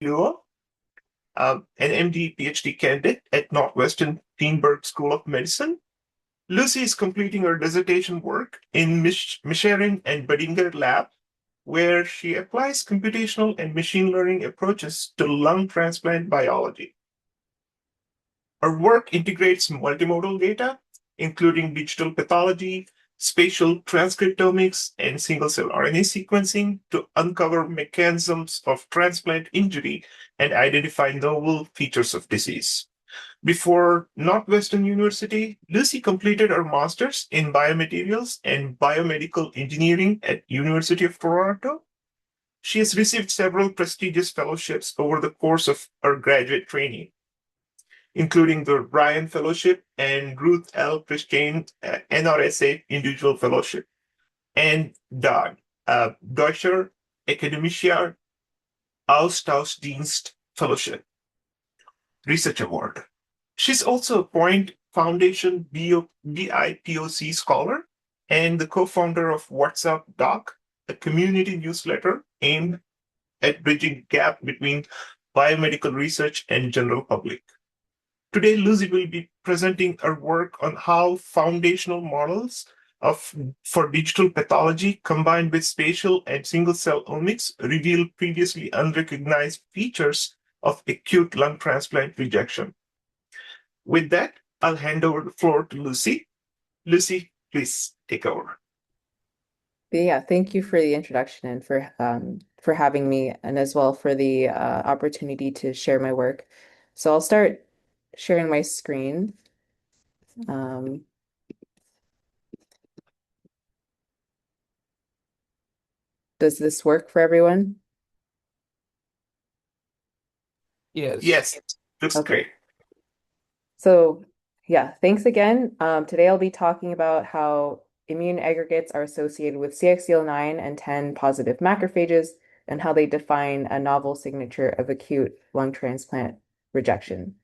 Lua, an MD PhD candidate at Northwestern Steinberg School of Medicine. Lucy is completing her dissertation work in Misharin and Bedinger Lab, where she applies computational and machine learning approaches to lung transplant biology. Her work integrates multimodal data, including digital pathology, spatial transcriptomics, and single-cell RNA sequencing to uncover mechanisms of transplant injury and identify novel features of disease. Before Northwestern University, Lucy completed her master's in biomaterials and biomedical engineering at University of Toronto. She has received several prestigious fellowships over the course of her graduate training, including the Ryan Fellowship and Ruth L. Christian NRSA Individual Fellowship, and DAG, Deutscher Akademischer Austauschdienst Fellowship Research Award. She's also a Point Foundation BIPOC scholar and the co-founder of WhatsApp Doc, a community newsletter aimed at bridging gap between biomedical research and general public. Today, Lucy will be presenting her work on how foundational models for digital pathology combined with spatial and single-cell omics reveal previously unrecognized features of acute lung transplant rejection. With that, I'll hand over the floor to Lucy. Lucy, please take over. Yeah, thank you for the introduction and for having me, and as well for the opportunity to share my work. So I'll start sharing my screen. Does this work for everyone? Yes, looks Okay. great. So yeah, thanks again. Today I'll be talking about how immune aggregates are associated with CXCL9 and 10 positive macrophages and how they define a novel signature of acute lung transplant rejection.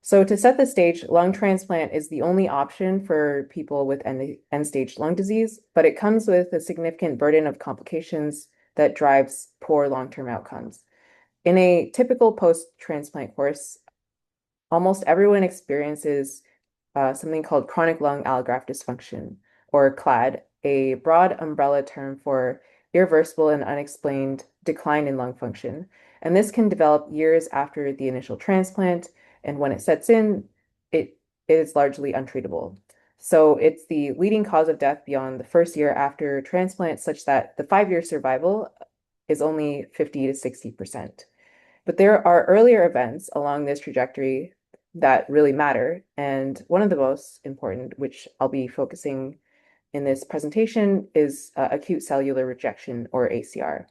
So to set the stage, lung transplant is the only option for people with end-stage lung disease, but it comes with a significant burden of complications that drives poor long-term outcomes. In a typical post-transplant course, almost everyone experiences something called chronic lung allograft dysfunction, or CLAD, a broad umbrella term for irreversible and unexplained decline in lung function. And this can develop years after the initial transplant, and when it sets in, it is largely untreatable. So it's the leading cause of death beyond the first year after transplant, such that the 5-year survival is only 50 to 60%. But there are earlier events along this trajectory that really matter. And one of the most important, which I'll be focusing in this presentation, is acute cellular rejection, or ACR.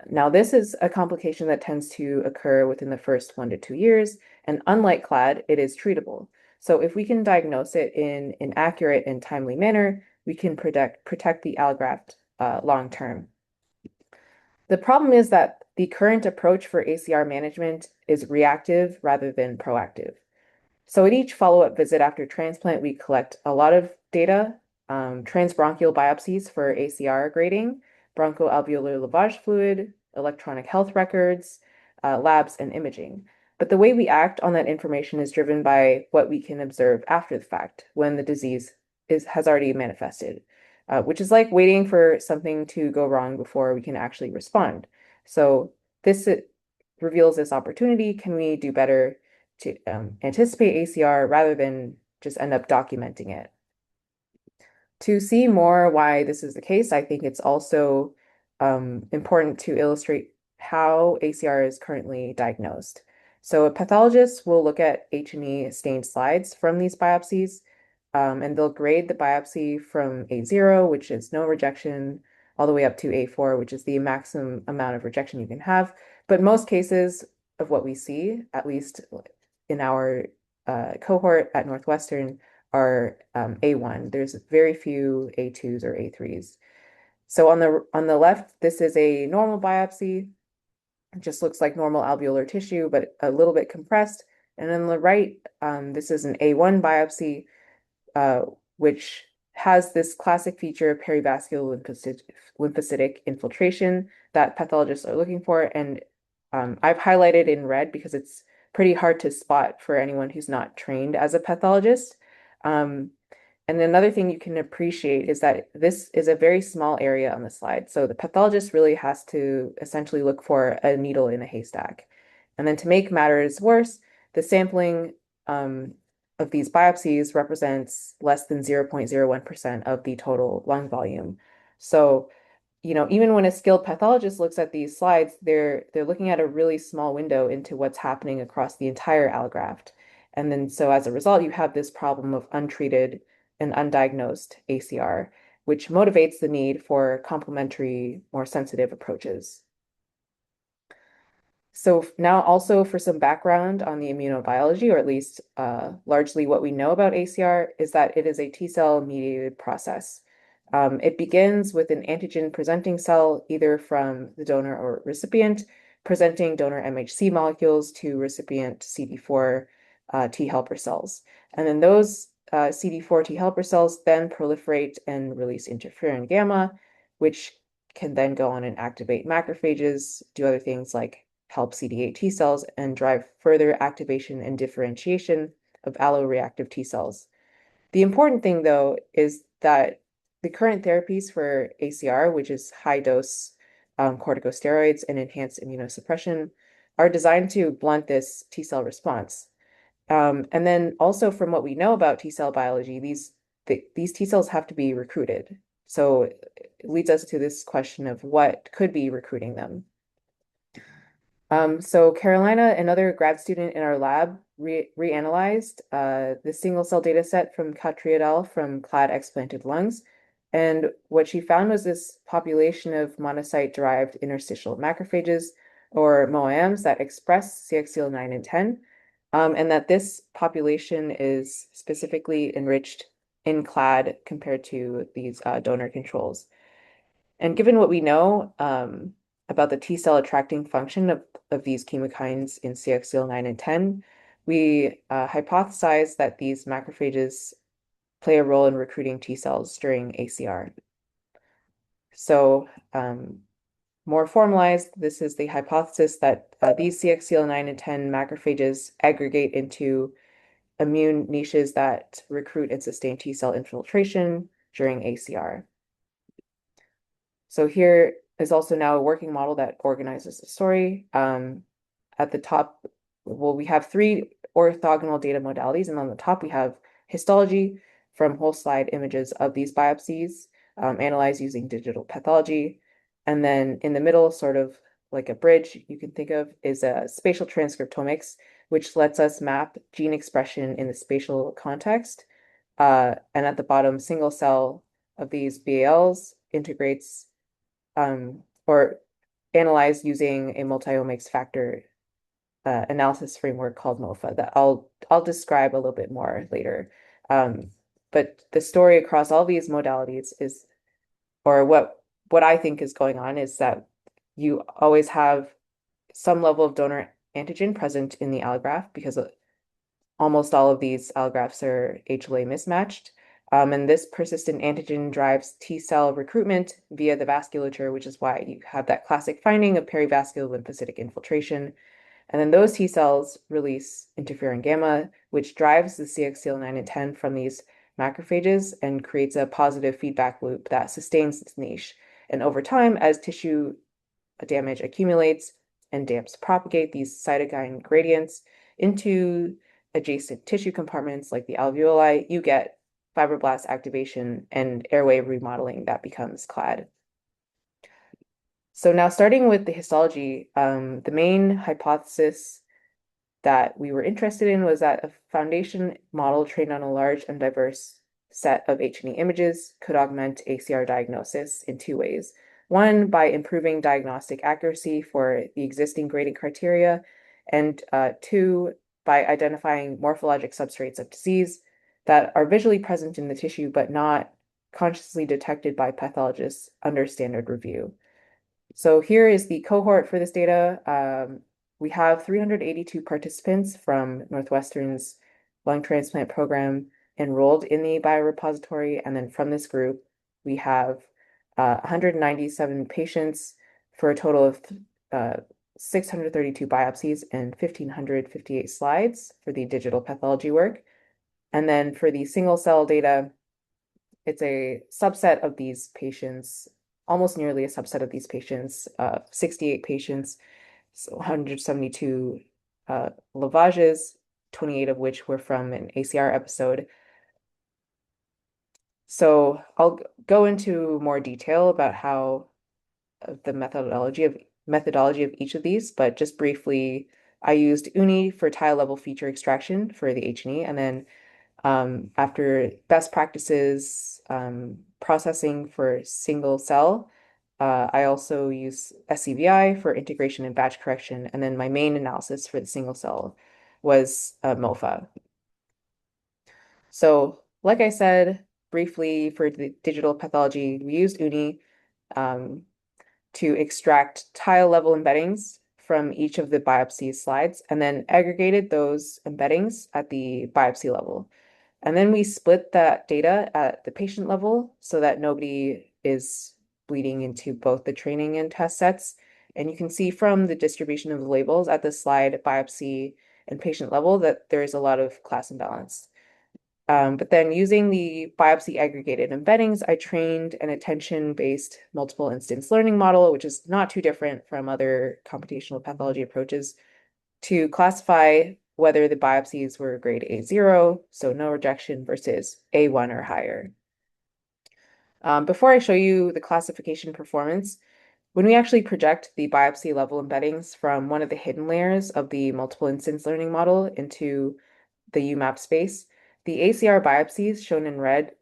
Now, this is a complication that tends to occur within the first 1 to 2 years, and unlike CLAD, it is treatable. So if we can diagnose it in an accurate and timely manner, we can protect the allograft long term. The problem is that the current approach for ACR management is reactive rather than proactive. So at each follow-up visit after transplant, we collect a lot of data, transbronchial biopsies for ACR grading, bronchoalveolar lavage fluid, electronic health records, labs, and imaging. But the way we act on that information is driven by what we can observe after the fact, when the disease has already manifested, which is like waiting for something to go wrong before we can actually respond. So this reveals this opportunity. Can we do better to anticipate ACR rather than just end up documenting it? To see more why this is the case, I think it's also important to illustrate how ACR is currently diagnosed. So a pathologist will look at H&E stained slides from these biopsies, and they'll grade the biopsy from A0, which is no rejection, all the way up to A4, which is the maximum amount of rejection you can have. But most cases of what we see, at least in our cohort at Northwestern, are A1. There's very few A2s or A3s. So on the left, this is a normal biopsy. It just looks like normal alveolar tissue, but a little bit compressed. And on the right, this is an A1 biopsy, which has this classic feature of perivascular lymphocytic infiltration that pathologists are looking for. And I've highlighted in red because it's pretty hard to spot for anyone who's not trained as a pathologist. Um, and another thing you can appreciate is that this is a very small area on the slide. So the pathologist really has to essentially look for a needle in a haystack. And then to make matters worse, the sampling of these biopsies represents less than 0.01% of the total lung volume. So even when a skilled pathologist looks at these slides, they're looking at a really small window into what's happening across the entire allograft. And then so as a result, you have this problem of untreated and undiagnosed ACR, which motivates the need for complementary, more sensitive approaches. So now also for some background on the immunobiology, or at least largely what we know about ACR, is that it is a T cell mediated process. It begins with an antigen presenting cell, either from the donor or recipient, presenting donor MHC molecules to recipient CD4 T helper cells. And then those CD4 T helper cells then proliferate and release interferon gamma, which can then go on and activate macrophages, do other things like help CD8 T cells, and drive further activation and differentiation of alloreactive T cells. The important thing, though, is that the current therapies for ACR, which is high dose corticosteroids and enhanced immunosuppression, are designed to blunt this T cell response. And then also from what we know about T cell biology, these T cells have to be recruited. So it leads us to this question of what could be recruiting them. So Carolina, another grad student in our lab, reanalyzed the single cell data set from Katri et al. From clad explanted lungs. And what she found was this population of monocyte-derived interstitial macrophages, or MOAMs, that express CXCL9 and 10, and that this population is specifically enriched in clad compared to these donor controls. And given what we know about the T cell attracting function of these chemokines in CXCL9 and 10, we hypothesize that these macrophages play a role in recruiting T cells during ACR. So more formalized, this is the hypothesis that these CXCL9 and 10 macrophages aggregate into immune niches that recruit and sustain T cell infiltration during ACR. So here is also now a working model that organizes the story. At the top, well, we have three orthogonal data modalities, and on the top we have histology from whole slide images of these biopsies, analyzed using digital pathology. And then in the middle, sort of like a bridge you can think of, is a spatial transcriptomics, which lets us map gene expression in the spatial context. And at the bottom, single cell of these BALs integrates or analyzed using a multi-omics factor analysis framework called MOFA that I'll describe a little bit more later. But the story across all these modalities is, or what I think is going on is that you always have some level of donor antigen present in the allograft because almost all of these allografts are HLA mismatched. And this persistent antigen drives T cell recruitment via the vasculature, which is why you have that classic finding of perivascular lymphocytic infiltration. And then those T cells release interferon gamma, which drives the CXCL9 and 10 from these macrophages and creates a positive feedback loop that sustains this niche. And over time, as tissue damage accumulates and damps propagate these cytokine gradients into adjacent tissue compartments like the alveoli, you get fibroblast activation and airway remodeling that becomes clad. So now starting with the histology, the main hypothesis that we were interested in was that a foundation model trained on a large and diverse set of H&E images could augment ACR diagnosis in two ways. One, by improving diagnostic accuracy for the existing grading criteria, and two, by identifying morphologic substrates of disease that are visually present in the tissue but not consciously detected by pathologists under standard review. So here is the cohort for this data. We have 382 participants from Northwestern's lung transplant program enrolled in the biorepository. And then from this group, we have 197 patients for a total of 632 biopsies and 1,558 slides for the digital pathology work. And then for the single cell data, it's a subset of these patients, almost nearly a subset of these patients, 68 patients, so 172 lavages, 28 of which were from an ACR episode. So I'll go into more detail about how the methodology of each of these, but just briefly, I used uni for tile level feature extraction for the H&E, and then after best practices processing for single cell, I also use SCVI for integration and batch correction, and then my main analysis for the single cell was MOFA. So, like I said, briefly for the digital pathology, we used uni to extract tile level embeddings from each of the biopsy slides and then aggregated those embeddings at the biopsy level. And then we split that data at the patient level so that nobody is bleeding into both the training and test sets. And you can see from the distribution of the labels at the slide biopsy and patient level that there is a lot of class imbalance. But then using the biopsy aggregated embeddings, I trained an attention-based multiple instance learning model, which is not too different from other computational pathology approaches, to classify whether the biopsies were grade A0, so no rejection, versus A1 or higher. Before I show you the classification performance, when we actually project the biopsy level embeddings from one of the hidden layers of the multiple instance learning model into the UMAP space, the ACR biopsies shown in red,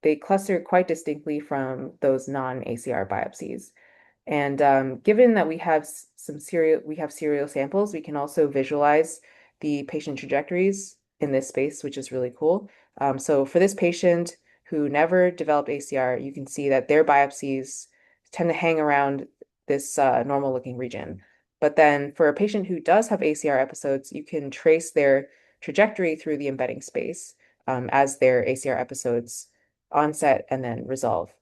they cluster quite distinctly from those non-ACR biopsies. And given that we have serial samples, we can also visualize the patient trajectories in this space, which is really cool. So for this patient who never developed ACR, you can see that their biopsies tend to hang around this normal looking region. But then for a patient who does have ACR episodes, you can trace their trajectory through the embedding space as their ACR episodes onset and then resolve.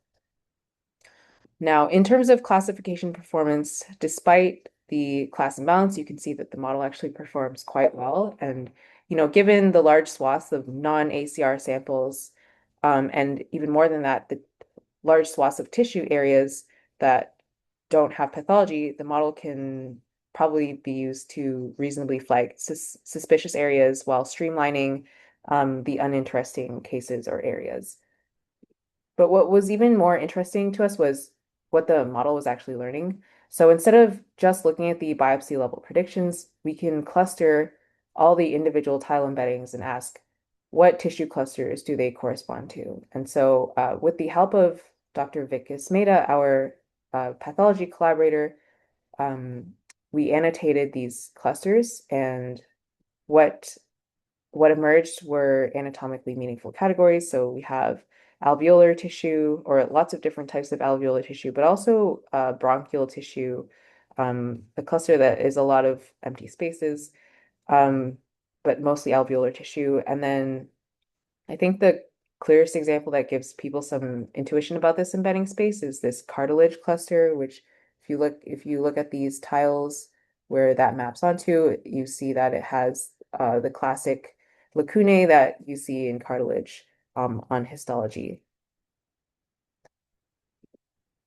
Now, in terms of classification performance, despite the class imbalance, you can see that the model actually performs quite well. And, given the large swaths of non-ACR samples, and even more than that, the large swaths of tissue areas that don't have pathology, the model can probably be used to reasonably flag suspicious areas while streamlining the uninteresting cases or areas. But what was even more interesting to us was what the model was actually learning. So instead of just looking at the biopsy level predictions, we can cluster all the individual tile embeddings and ask what tissue clusters do they correspond to? And so with the help of Dr. Vikas Mehta, our pathology collaborator, we annotated these clusters, and what emerged were anatomically meaningful categories. So we have alveolar tissue, or lots of different types of alveolar tissue, but also bronchial tissue, a cluster that is a lot of empty spaces, but mostly alveolar tissue. And then I think the clearest example that gives people some intuition about this embedding space is this cartilage cluster, which if you look at these tiles where that maps onto, you see that it has the classic lacunae that you see in cartilage on histology.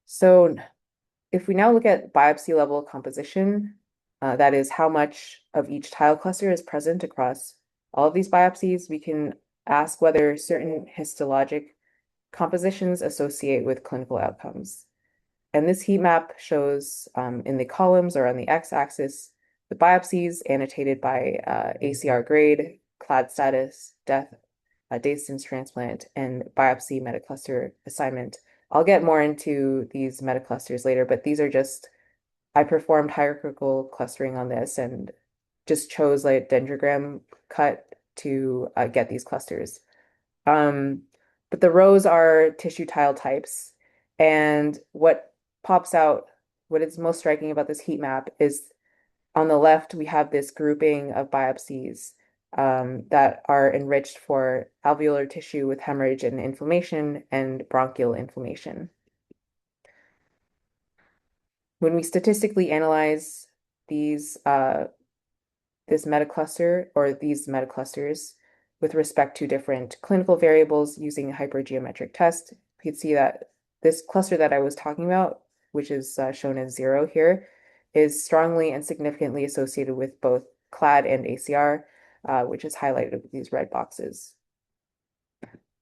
So if we now look at biopsy level composition, that is how much of each tile cluster is present across all of these biopsies, we can ask whether certain histologic compositions associate with clinical outcomes. And this heat map shows in the columns or on the x-axis the biopsies annotated by ACR grade, clad status, death, day since transplant, and biopsy metacluster assignment. I'll get more into these metaclusters later, but these are just, I performed hierarchical clustering on this and just chose like dendrogram cut to get these clusters. But the rows are tissue tile types, and what pops out, what is most striking about this heat map is on the left, we have this grouping of biopsies that are enriched for alveolar tissue with hemorrhage and inflammation and bronchial inflammation. When we statistically analyze these this metacluster or these metaclusters with respect to different clinical variables using hypergeometric test. You can see that this cluster that I was talking about, which is shown as 0 here, is strongly and significantly associated with both CLAD and ACR, which is highlighted with these red boxes.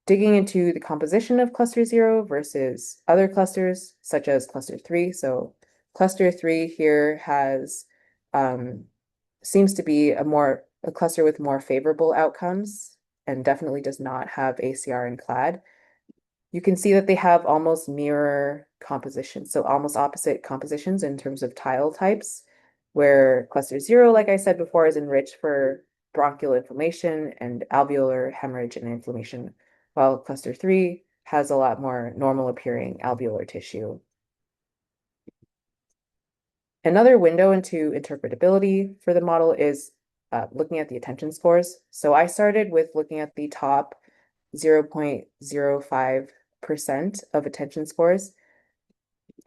Digging into the composition of cluster 0 versus other clusters, such as cluster 3. So cluster 3 here has seems to be a cluster with more favorable outcomes and definitely does not have ACR and CLAD. You can see that they have almost mirror compositions, so almost opposite compositions in terms of tile types, where cluster 0, like I said before, is enriched for bronchial inflammation and alveolar hemorrhage and inflammation, while cluster 3 has a lot more normal appearing alveolar tissue. Another window into interpretability for the model is looking at the attention scores. So I started with looking at the top 0.05% of attention scores.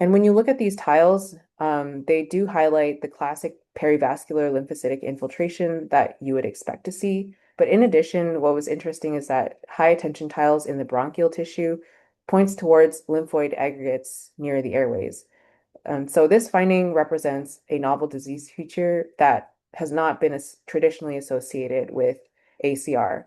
And when you look at these tiles, they do highlight the classic perivascular lymphocytic infiltration that you would expect to see. But in addition, what was interesting is that high attention tiles in the bronchial tissue points towards lymphoid aggregates near the airways. So this finding represents a novel disease feature that has not been traditionally associated with ACR.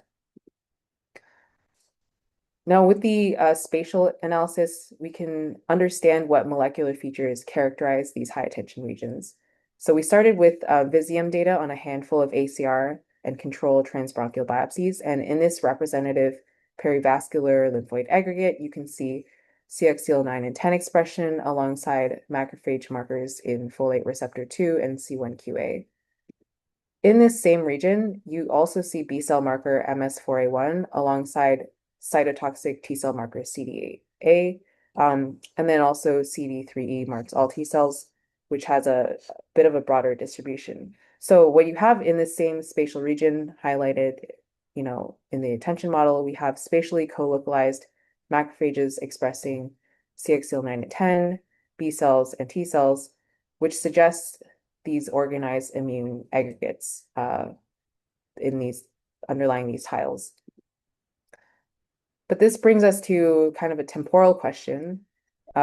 Now, with the spatial analysis, we can understand what molecular features characterize these high attention regions. So we started with Visium data on a handful of ACR and control transbronchial biopsies. And in this representative perivascular lymphoid aggregate, you can see CXCL9 and 10 expression alongside macrophage markers in folate receptor 2 and C1qa. In this same region, you also see B cell marker MS4A1 alongside cytotoxic T cell marker CD8A, and then also CD3E marks all T cells, which has a bit of a broader distribution. So what you have in this same spatial region highlighted, in the attention model, we have spatially co-localized macrophages expressing CXCL9 and 10, B cells and T cells, which suggests these organized immune aggregates in these underlying these tiles. But this brings us to kind of a temporal question.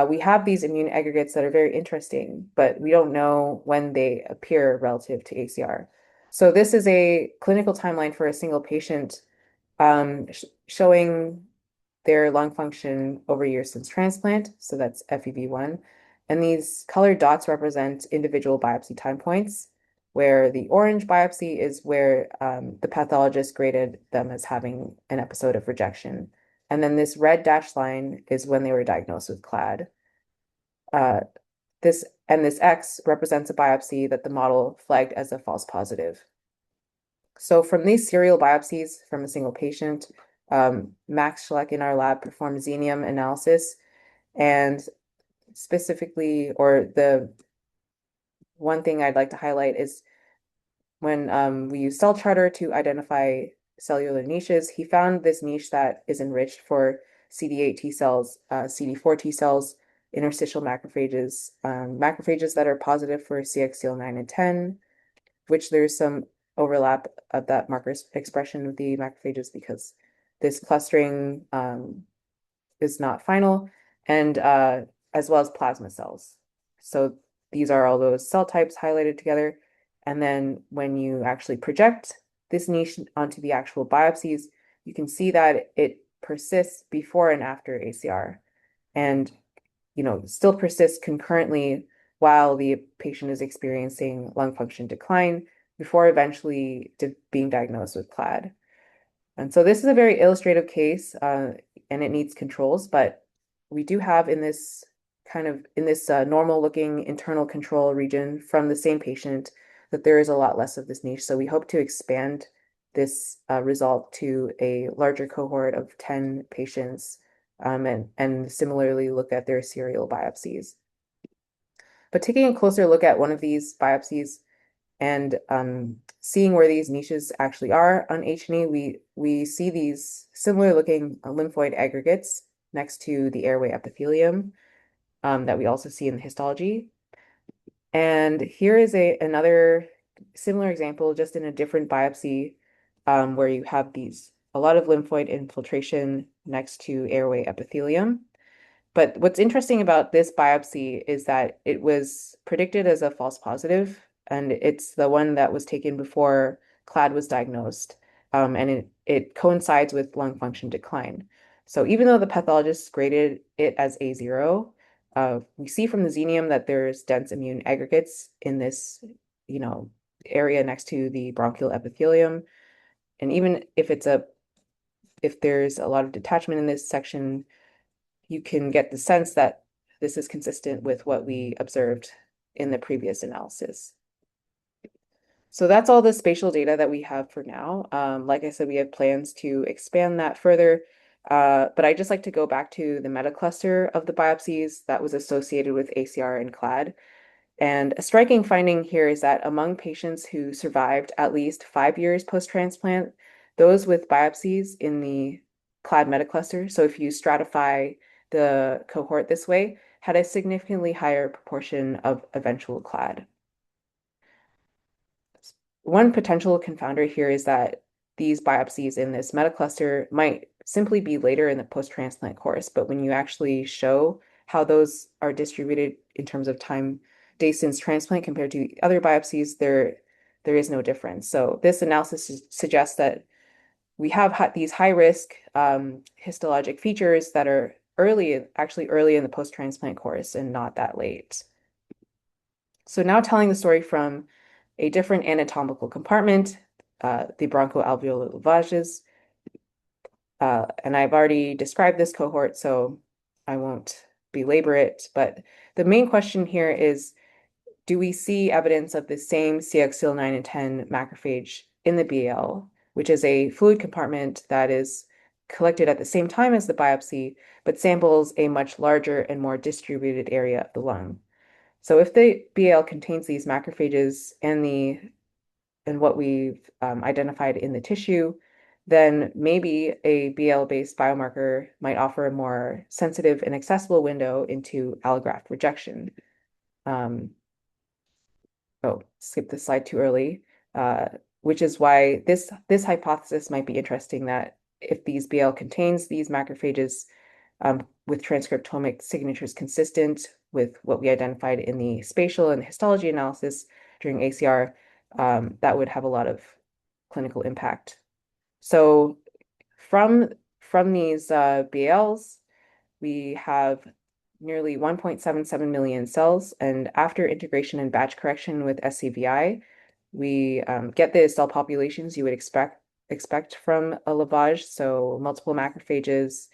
We have these immune aggregates that are very interesting, but we don't know when they appear relative to ACR. So this is a clinical timeline for a single patient showing their lung function over years since transplant. So that's FEV1. And these colored dots represent individual biopsy time points, where the orange biopsy is where the pathologist graded them as having an episode of rejection. And then this red dashed line is when they were diagnosed with CLAD. This X represents a biopsy that the model flagged as a false positive. So from these serial biopsies from a single patient, Max Schleck in our lab performed xenium analysis, and specifically, or the one thing I'd like to highlight is when we use Cell Charter to identify cellular niches, he found this niche that is enriched for CD8 T cells, CD4 T cells, interstitial macrophages, macrophages that are positive for CXCL9 and 10, which there's some overlap of that marker expression with the macrophages because this clustering is not final, and as well as plasma cells. So these are all those cell types highlighted together. And then when you actually project this niche onto the actual biopsies, you can see that it persists before and after ACR, and still persists concurrently while the patient is experiencing lung function decline before eventually being diagnosed with CLAD. And so this is a very illustrative case, and it needs controls, but we do have in this normal looking internal control region from the same patient that there is a lot less of this niche. So we hope to expand this result to a larger cohort of 10 patients, and similarly look at their serial biopsies. But taking a closer look at one of these biopsies and seeing where these niches actually are on H&E, we see these similar looking lymphoid aggregates next to the airway epithelium that we also see in the histology. And here is another similar example, just in a different biopsy, where you have a lot of lymphoid infiltration next to airway epithelium. But what's interesting about this biopsy is that it was predicted as a false positive, and it's the one that was taken before CLAD was diagnosed. And it coincides with lung function decline. So even though the pathologist graded it as A0, we see from the xenium that there's dense immune aggregates in this, you know, area next to the bronchial epithelium. And even if there's a lot of detachment in this section, you can get the sense that this is consistent with what we observed in the previous analysis. So that's all the spatial data that we have for now. Like I said, we have plans to expand that further, but I just like to go back to the metacluster of the biopsies that was associated with ACR and CLAD. And a striking finding here is that among patients who survived at least 5 years post-transplant, those with biopsies in the CLAD metacluster, so if you stratify the cohort this way, had a significantly higher proportion of eventual CLAD. One potential confounder here is that these biopsies in this metacluster might simply be later in the post-transplant course, but when you actually show how those are distributed in terms of time days since transplant compared to other biopsies, there is no difference. So this analysis suggests that we have these high risk histologic features that are actually early in the post-transplant course and not that late. So now telling the story from a different anatomical compartment, the bronchoalveolar lavages. And I've already described this cohort, so I won't belabor it. But the main question here is, do we see evidence of the same CXCL9 and 10 macrophage in the BAL, which is a fluid compartment that is collected at the same time as the biopsy, but samples a much larger and more distributed area of the lung? So if the BAL contains these macrophages and what we've identified in the tissue, then maybe a BL-based biomarker might offer a more sensitive and accessible window into allograft rejection. Oh, skip this slide too early, which is why this hypothesis might be interesting, that if these BL contains these macrophages with transcriptomic signatures consistent with what we identified in the spatial and histology analysis during ACR, that would have a lot of clinical impact. So from these BLs, we have nearly 1.77 million cells, and after integration and batch correction with SCVI, we get the cell populations you would expect from a lavage, so multiple macrophages,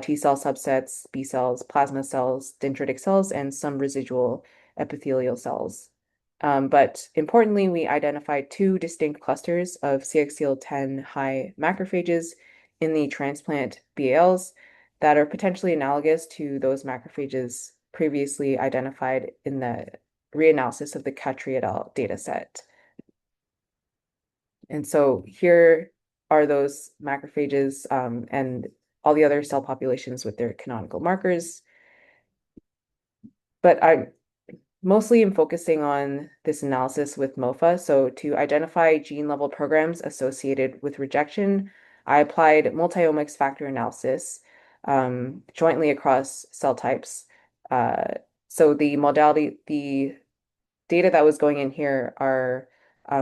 T cell subsets, B cells, plasma cells, dendritic cells, and some residual epithelial cells. But importantly, we identified two distinct clusters of CXCL10 high macrophages in the transplant BALs that are potentially analogous to those macrophages previously identified in the reanalysis of the Khatri et al. Data set. And so here are those macrophages and all the other cell populations with their canonical markers. But I mostly am focusing on this analysis with MOFA. So to identify gene level programs associated with rejection, I applied multi-omics factor analysis jointly across cell types. So the data that was going in here are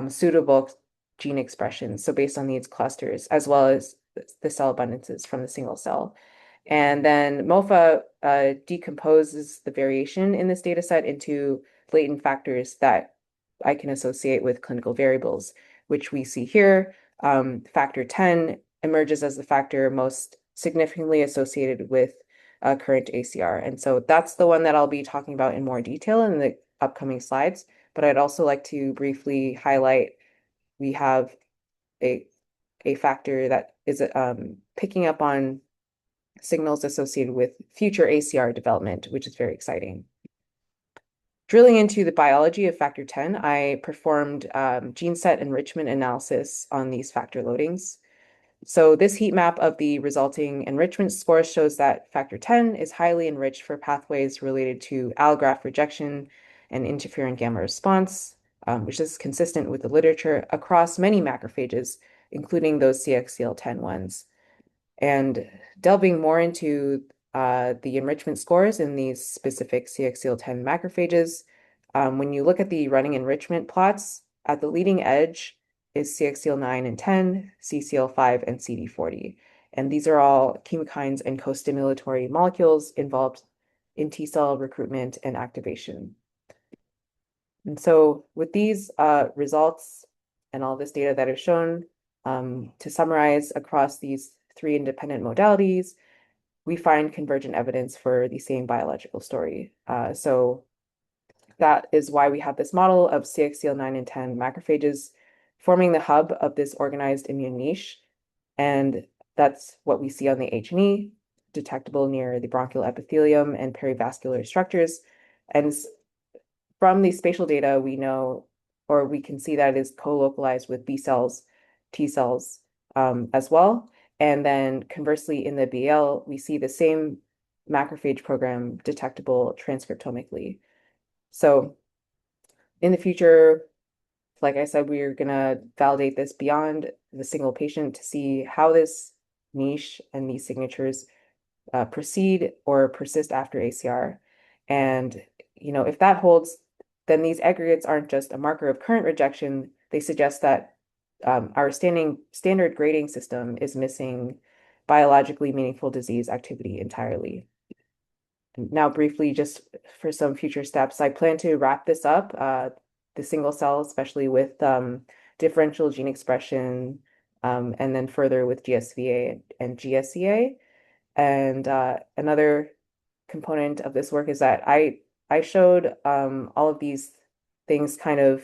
suitable gene expressions, so based on these clusters, as well as the cell abundances from the single cell. And then MOFA decomposes the variation in this data set into latent factors that I can associate with clinical variables, which we see here. Factor 10 emerges as the factor most significantly associated with current ACR. And so that's the one that I'll be talking about in more detail in the upcoming slides. But I'd also like to briefly highlight we have a factor that is picking up on signals associated with future ACR development, which is very exciting. Drilling into the biology of factor 10, I performed gene set enrichment analysis on these factor loadings. So this heat map of the resulting enrichment scores shows that factor 10 is highly enriched for pathways related to allograft rejection and interferon gamma response, which is consistent with the literature across many macrophages, including those CXCL10 ones. And delving more into the enrichment scores in these specific CXCL10 macrophages, when you look at the running enrichment plots, at the leading edge is CXCL9 and 10, CCL5, and CD40. And these are all chemokines and co-stimulatory molecules involved in T cell recruitment and activation. And so with these results and all this data that is shown, to summarize across these three independent modalities, we find convergent evidence for the same biological story. So that is why we have this model of CXCL9 and 10 macrophages forming the hub of this organized immune niche. And that's what we see on the H&E, detectable near the bronchial epithelium and perivascular structures. And from the spatial data, we know, or we can see that it is co-localized with B cells, T cells as well. And then conversely, in the BL, we see the same macrophage program detectable transcriptomically. So in the future, like I said, we're going to validate this beyond the single patient to see how this niche and these signatures proceed or persist after ACR. And, if that holds, then these aggregates aren't just a marker of current rejection. They suggest that our standard grading system is missing biologically meaningful disease activity entirely. Now, briefly, just for some future steps, I plan to wrap this up, the single cell, especially with differential gene expression, and then further with GSVA and GSEA. And another component of this work is that I showed all of these things I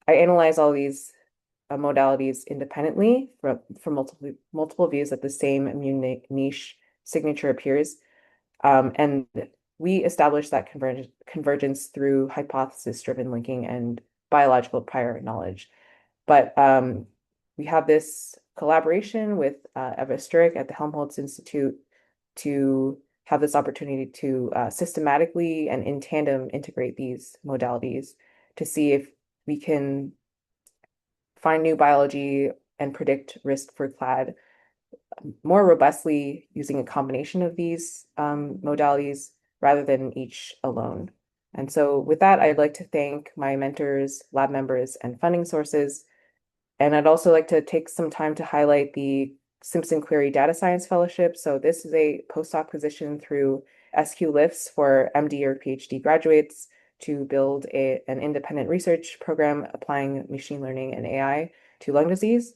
analyze all these modalities independently from multiple views that the same immune niche signature appears. And we established that convergence through hypothesis-driven linking and biological prior knowledge. But we have this collaboration with Eva Sturek at the Helmholtz Institute to have this opportunity to systematically and in tandem integrate these modalities to see if we can find new biology and predict risk for CLAD more robustly using a combination of these modalities rather than each alone. And so with that, I'd like to thank my mentors, lab members, and funding sources. And I'd also like to take some time to highlight the Simpson Query Data Science Fellowship. So this is a postdoc position through SQ Lifts for MD or PhD graduates to build an independent research program applying machine learning and AI to lung disease.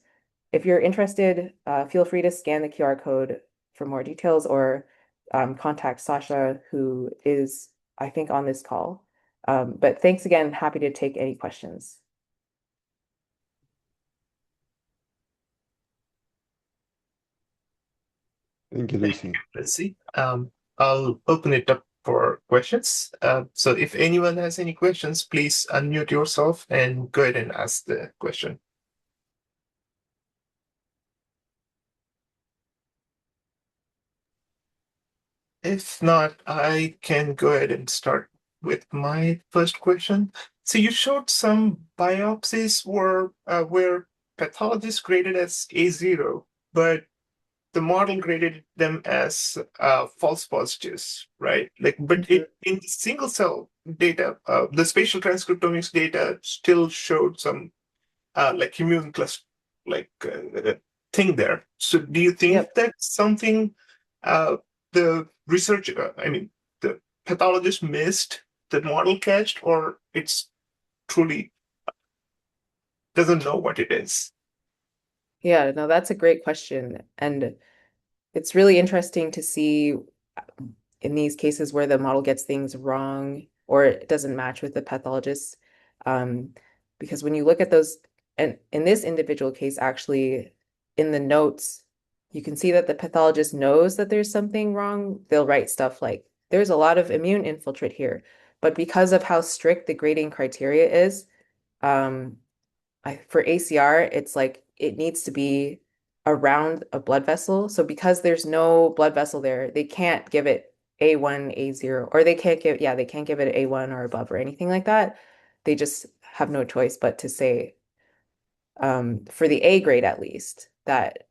If you're interested, feel free to scan the QR code for more details or contact Sasha, who is, I think, on this call. But thanks again. Happy to take any questions. Thank you, Lucy. Let's see. I'll open it up for questions. So if anyone has any questions, please unmute yourself and go ahead and ask the question. If not, I can go ahead and start with my first question. So you showed some biopsies where pathologists graded as A0, but the model graded them as false positives, right? But in the single cell data, the spatial transcriptomics data still showed some immune cluster thing there. So do you think that's something the researcher, the pathologist missed the model catched, or it's truly doesn't know what it is? Yeah, no, that's a great question. And it's really interesting to see in these cases where the model gets things wrong or it doesn't match with the pathologist. Because when you look at those, and in this individual case, actually, in the notes, you can see that the pathologist knows that there's something wrong. They'll write stuff like, there's a lot of immune infiltrate here. But because of how strict the grading criteria is, for ACR, it's like it needs to be around a blood vessel. So because there's no blood vessel there, they can't give it A1, A0, or they can't give, yeah, they can't give it A1 or above or anything like that. They just have no choice but to say, for the A grade at least, that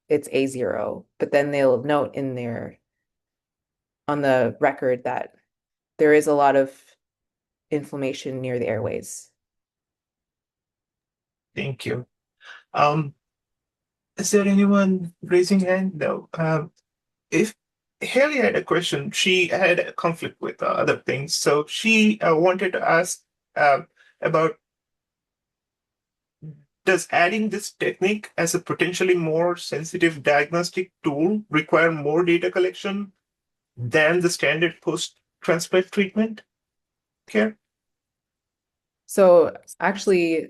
it's A0, but then they'll note in there on the record that there is a lot of inflammation near the airways. Thank you. Um, is there anyone raising hand? No. If Haley had a question, she had a conflict with other things, so she wanted to ask about, does adding this technique as a potentially more sensitive diagnostic tool require more data collection than the standard post-transplant treatment care? So actually,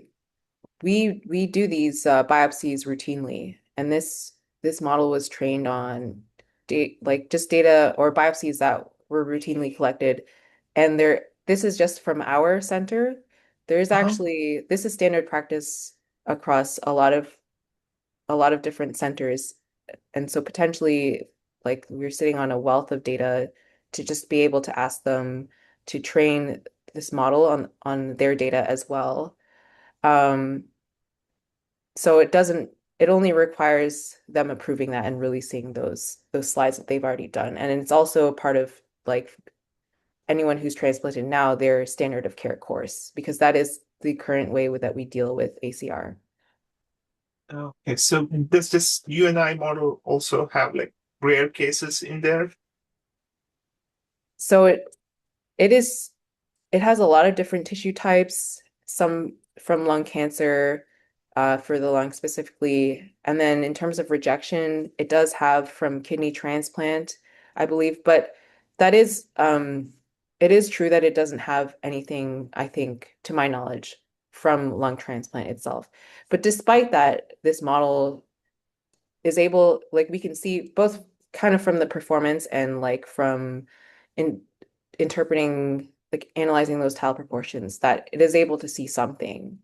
we do these biopsies routinely, and this model was trained on like just data or biopsies that were routinely collected, and this is just from our center. There's Uh-huh. actually this is standard practice across a lot of different centers, and so potentially like we're sitting on a wealth of data to just be able to ask them to train this model on their data as well. Um, so it only requires them approving that and releasing those slides that they've already done. And it's also a part of like anyone who's transplanted now, their standard of care course, because that is the current way that we deal with ACR. Okay, so does this UNI model also have like rare cases in there? So it it has a lot of different tissue types, some from lung cancer, for the lung specifically. And then in terms of rejection, it does have from kidney transplant, I believe. But that is, it is true that it doesn't have anything, I think, to my knowledge, from lung transplant itself. But despite that, this model is able, like we can see both kind of from the performance and like from in interpreting, like analyzing those tile proportions, that it is able to see something.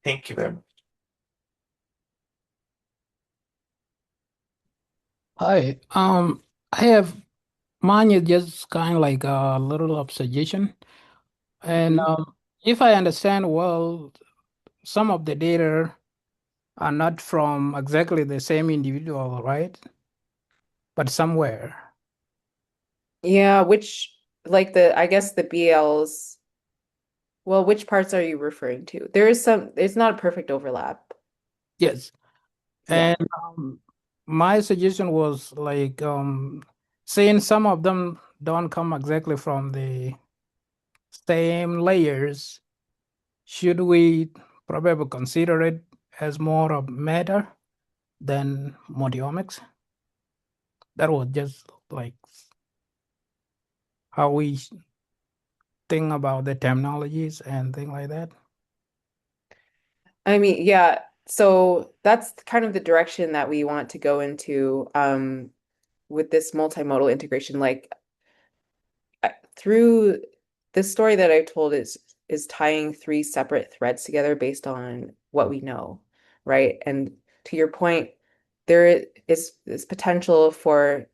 Thank you very much. Hi. I have mine is just kind of like a little observation. And Mhm. if I understand well, some of the data are not from exactly the same individual, right? But somewhere. Yeah, which like the I guess the BLs, well, which parts are you referring to? There is some, it's not a perfect overlap. Yes. Yeah. And my suggestion was like saying some of them don't come exactly from the same layers. Should we probably consider it as more of matter than multi-omics? That was just like how we think about the terminologies and things like that. I mean, yeah, so that's kind of the direction that we want to go into with this multimodal integration. Like through this story that I told is tying three separate threads together based on what we know, right? And to your point, there is this potential for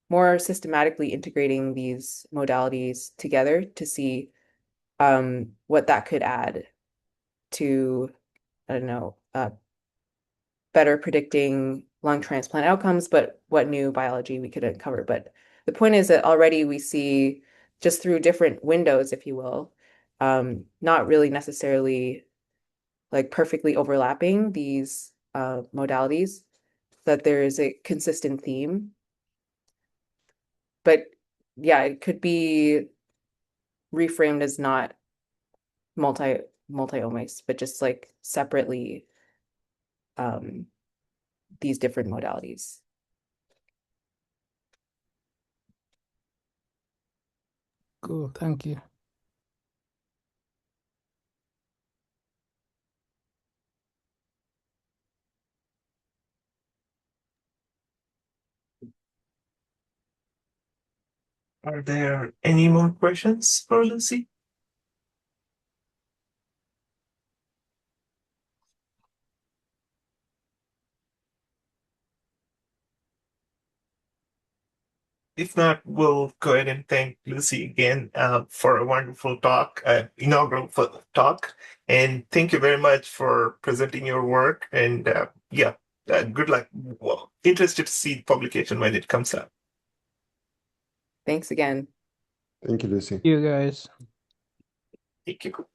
more systematically integrating these modalities together to see what that could add to, I don't know, better predicting lung transplant outcomes, but what new biology we could uncover. But the point is that already we see just through different windows, if you will, not really necessarily like perfectly overlapping these modalities, that there is a consistent theme. But yeah, it could be reframed as not multi-omics, but just like separately um, these different modalities. Cool, thank you. Are there any more questions for Lucy? If not, we'll go ahead and thank Lucy again for a wonderful talk, inaugural talk. And thank you very much for presenting your work. And good luck. Well, interested to see the publication when it comes out. Thanks again. Thank you, Lucy. You guys. Thank you.